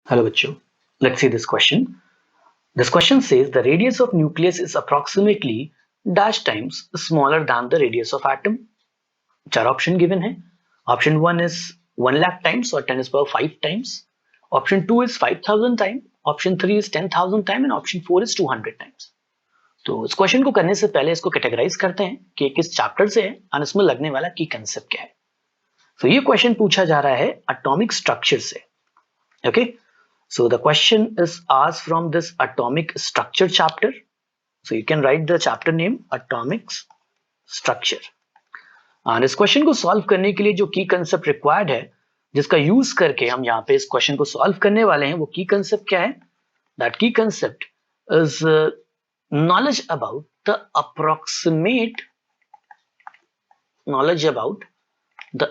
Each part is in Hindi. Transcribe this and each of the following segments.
Hello बच्चों, let's see this question. This question says the radius of nucleus is approximately dash times smaller than the radius of atom. चार ऑप्शन गिवन है. Option 1 is 1 lakh times or 10 is power 5 times. Option 2 is 5000 times. Option 3 is 10,000 times and option 4 is 200 times. तो इस क्वेश्चन को करने से पहले इसको कैटेगराइज करते हैं कि किस चैप्टर से है और इसमें लगने वाला की कंसेप्ट क्या है. तो ये क्वेश्चन पूछा जा रहा है एटॉमिक स्ट्रक्चर से. Okay, so the question is asked from this atomic structure chapter. So you can write the chapter name atomic structure. और इस क्वेश्चन को सॉल्व करने के लिए जो की कंसेप्ट रिक्वायर्ड है जिसका यूज करके हम यहाँ पे इस क्वेश्चन को सॉल्व करने वाले हैं वो की कंसेप्ट क्या है. दैट की concept is knowledge about the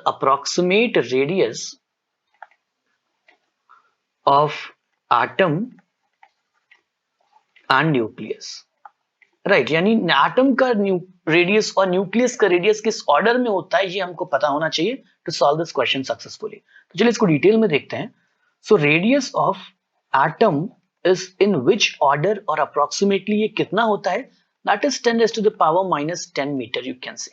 approximate radius of atom and nucleus. Right, यानी एटम का रेडियस और न्यूक्लियस का रेडियस किस ऑर्डर में होता है ये हमको पता होना चाहिए to solve this question successfully. तो चलिए इसको डिटेल में देखते हैं. So radius of atom is in which order और अप्रोक्सीमेटली ये कितना होता है. That is 10⁻⁻10 metre you can say.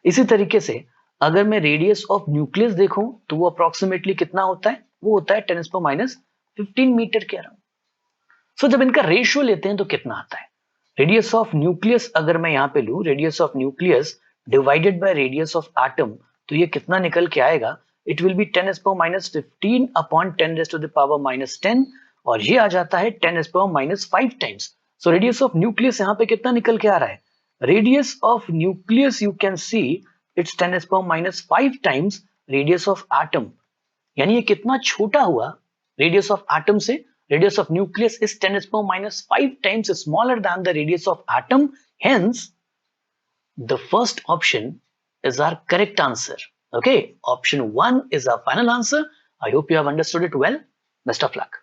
इसी तरीके से अगर मैं रेडियस ऑफ न्यूक्लियस देखूं तो वो अप्रोक्सीमेटली कितना होता है, वो होता है 10⁻15 मीटर के अराउंड. सो जब इनका रेशियो लेते हैं तो कितना आता है. रेडियस ऑफ न्यूक्लियस अगर मैं यहां पे लूं, radius of nucleus divided by radius of atom, तो ये कितना निकल के आएगा. इट विल बी 10⁻15 अपॉन 10⁻10 और ये आ जाता है 10⁻5 times. So radius of nucleus यहां पे कितना निकल के आ रहा है. Radius of nucleus you can see it's 10⁻5 times radius of atom. यानी ये कितना छोटा हुआ रेडियस ऑफ एटम से. Radius of nucleus is 10⁻5 times smaller than the radius of atom. Hence, the first option is our correct answer. Okay, option 1 is our final answer. I hope you have understood it well. Best of luck.